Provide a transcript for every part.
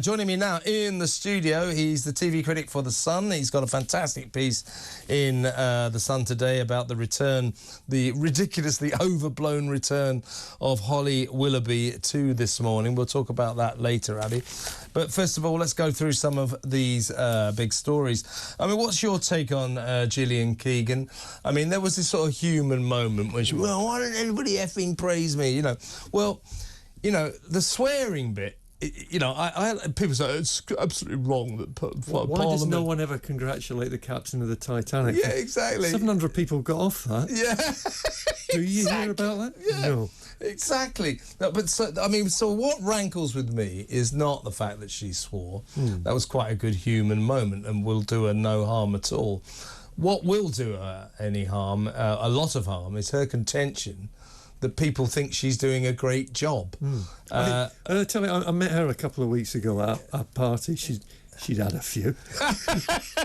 Joining me now in the studio, he's the TV critic for The Sun. He's got a fantastic piece in The Sun today about the return, the ridiculously overblown return of Holly Willoughby to This Morning. We'll talk about that later, Abby. But first of all, let's go through some of these big stories. I mean, what's your take on Gillian Keegan? I mean, there was this sort of human moment when she, well, why don't everybody effing praise me? You know, well, you know, the swearing bit, you know, people say it's absolutely wrong that why does no one ever congratulate the captain of the Titanic? Yeah, exactly. 700 people got off that. Yeah. Do you hear about that? Yeah. No. Exactly. No, but so, I mean, so what rankles with me is not the fact that she swore. That was quite a good human moment and will do her no harm at all. What will do her any harm, a lot of harm, is her contention that people think she's doing a great job. I tell you, I met her a couple of weeks ago at a party. She'd had a few.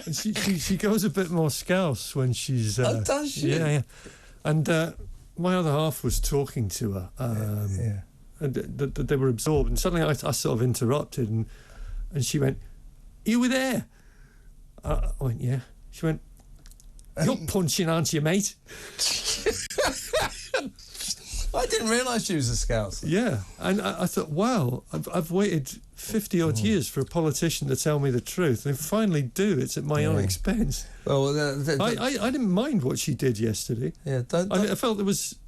And she goes a bit more scouse when she's... oh, does she? Yeah. And my other half was talking to her. And they were absorbed. And suddenly I sort of interrupted and she went, "You were there?" I went, "Yeah." She went, "You're punching, aren't you, mate?" I didn't realise she was a Scouse. Yeah, and I thought, wow, I've waited 50-odd years for a politician to tell me the truth. They finally do. It's at my own expense. Well, I didn't mind what she did yesterday. Yeah, I felt it was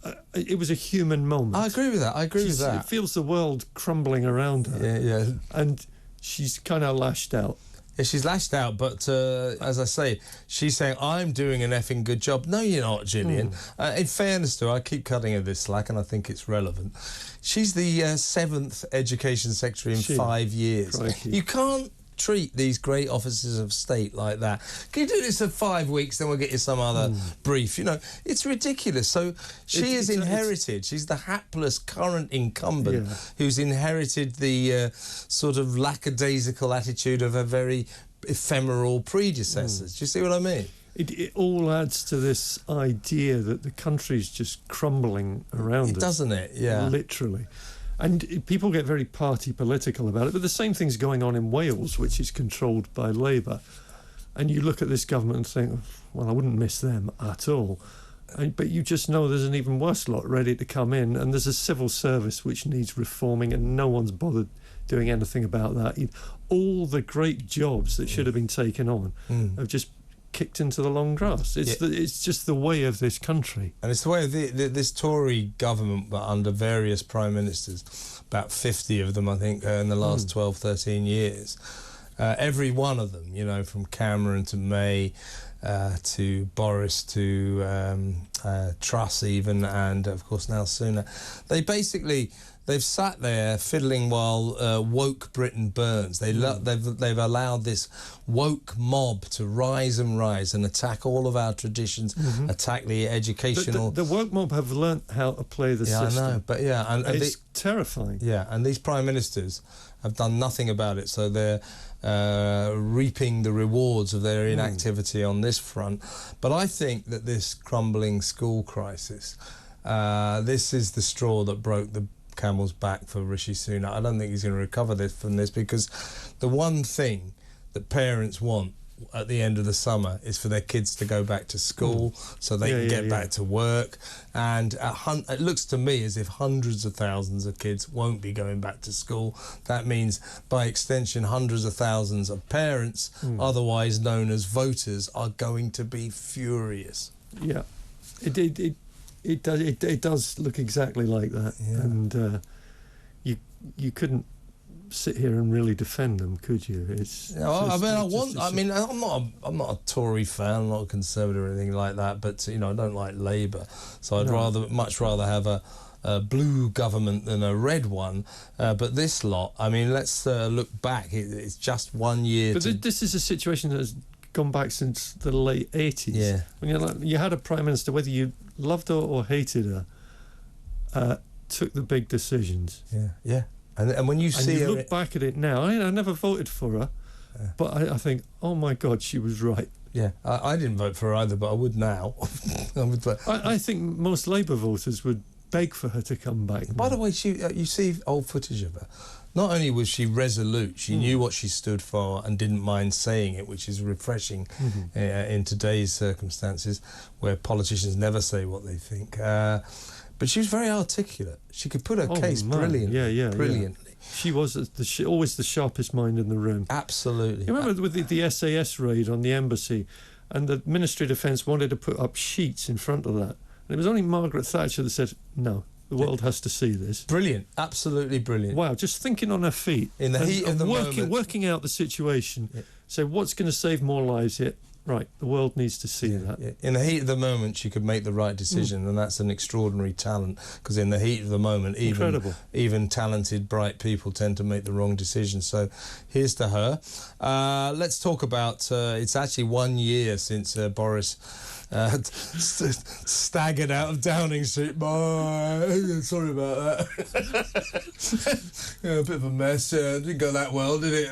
a human moment. I agree with that. It feels the world crumbling around her. Yeah. And she's kind of lashed out. Yeah, she's lashed out, but as I say, she's saying, I'm doing an effing good job. No, you're not, Gillian. In fairness to her, I keep cutting her this slack, and I think it's relevant. She's the 7th Education Secretary in 5 years. Crikey. You can't treat these great officers of state like that. Can you do this for 5 weeks, then we'll get you some other brief? You know, it's ridiculous. So she has inherited, she's the hapless current incumbent who's inherited the sort of lackadaisical attitude of her very ephemeral predecessors. Do you see what I mean? It all adds to this idea that the country's just crumbling around us. Doesn't it? Yeah. Literally. And people get very party political about it, but the same thing's going on in Wales, which is controlled by Labour. And you look at this government and think, well, I wouldn't miss them at all. But you just know there's an even worse lot ready to come in, and there's a civil service which needs reforming, and no one's bothered doing anything about that. All the great jobs that should have been taken on have just kicked into the long grass. It's just the way of this country. And it's the way of this Tory government, but under various prime ministers, about 50 of them, I think, in the last 12, 13 years. Every one of them, you know, from Cameron to May to Boris to Truss even, and of course now Sunak. They've sat there fiddling while woke Britain burns. They've allowed this woke mob to rise and attack all of our traditions, attack the educational... The woke mob have learnt how to play the system. Yeah, I know, but yeah... And it's terrifying. Yeah, and these prime ministers have done nothing about it, so they're reaping the rewards of their inactivity on this front. But I think that this crumbling school crisis, this is the straw that broke the camel's back for Rishi Sunak. I don't think he's going to recover from this, because the one thing that parents want at the end of the summer is for their kids to go back to school so they can get back to work. And it looks to me as if hundreds of thousands of kids won't be going back to school. That means, by extension, hundreds of thousands of parents, otherwise known as voters, are going to be furious. Yeah, it does look exactly like that, and you couldn't sit here and really defend them, could you? I'm not a Tory fan, I'm not a Conservative or anything like that, but you know, I don't like Labour, so I'd much rather have a blue government than a red one. But this lot, I mean, let's look back. It's just 1 year. But this is a situation that has gone back since the late 80s. Yeah. When you had a prime minister, whether you loved her or hated her, took the big decisions. Yeah. And when you look back at it now, I never voted for her, but I think, oh my God, she was right. Yeah, I didn't vote for her either, but I would now. I think most Labour voters would beg for her to come back. By the way, you see old footage of her. not only was she resolute, she knew what she stood for and didn't mind saying it, which is refreshing in today's circumstances, where politicians never say what they think. But she was very articulate. She could put her case brilliantly. She was always the sharpest mind in the room. Absolutely. You remember with the SAS raid on the embassy, and the Ministry of Defence wanted to put up sheets in front of that. And it was only Margaret Thatcher that said, no, the world has to see this. Brilliant. Absolutely brilliant. Wow, just thinking on her feet. In the heat of the moment. Working out the situation. Yeah. So what's going to save more lives here? Right, the world needs to see that. Yeah. In the heat of the moment, she could make the right decision, and that's an extraordinary talent, because in the heat of the moment, even talented, bright people tend to make the wrong decision. So here's to her. Let's talk about, it's actually 1 year since Boris staggered out of Downing Street. Sorry about that. A bit of a mess. Didn't go that well, did it?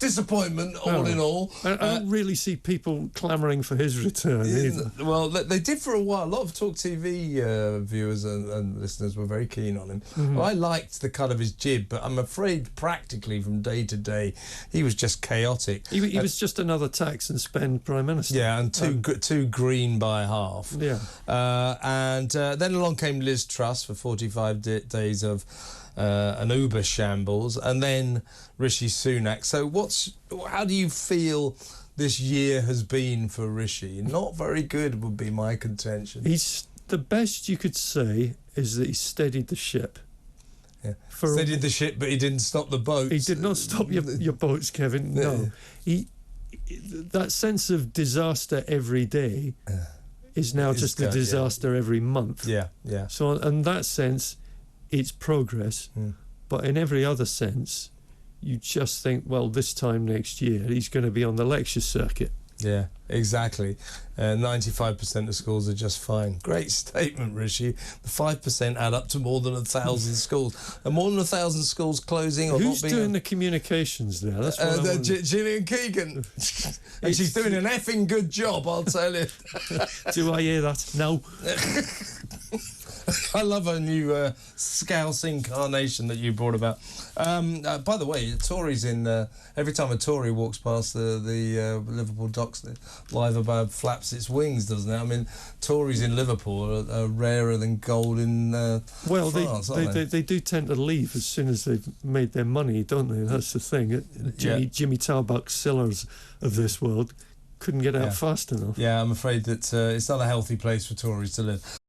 Disappointment, all in all. I don't really see people clamouring for his return either. Well, they did for a while. A lot of TalkTV viewers and listeners were very keen on him. Well, I liked the cut of his jib, but I'm afraid practically from day to day he was just chaotic. He was just another tax and spend Prime Minister. Yeah, and too green by half. Yeah. And then along came Liz Truss for 45 days of an uber shambles, and then Rishi Sunak. So how do you feel this year has been for Rishi? Not very good would be my contention. The best you could say is that he steadied the ship. Yeah. Steadied the ship, but he didn't stop the boats. He did not stop your boats, Kevin. No. That sense of disaster every day is now just a disaster every month. Yeah. So in that sense, it's progress. But in every other sense, you just think, well, this time next year, he's going to be on the lecture circuit. Yeah, exactly. 95% of schools are just fine. Great statement, Rishi. The 5% add up to more than 1,000 schools. And more than 1,000 schools closing. Who's doing the communications there? That's what Gillian Keegan. And she's doing an effing good job, I'll tell you. Do I hear that? No. I love her new Scouse incarnation that you brought about. By the way, Tories every time a Tory walks past the Liverpool docks, the Live Above flaps its wings, doesn't it? I mean, Tories in Liverpool are rarer than gold in France, they do tend to leave as soon as they've made their money, don't they? That's the thing. Jimmy Tarbuck Sillars of this world couldn't get out fast enough. Yeah, I'm afraid that it's not a healthy place for Tories to live.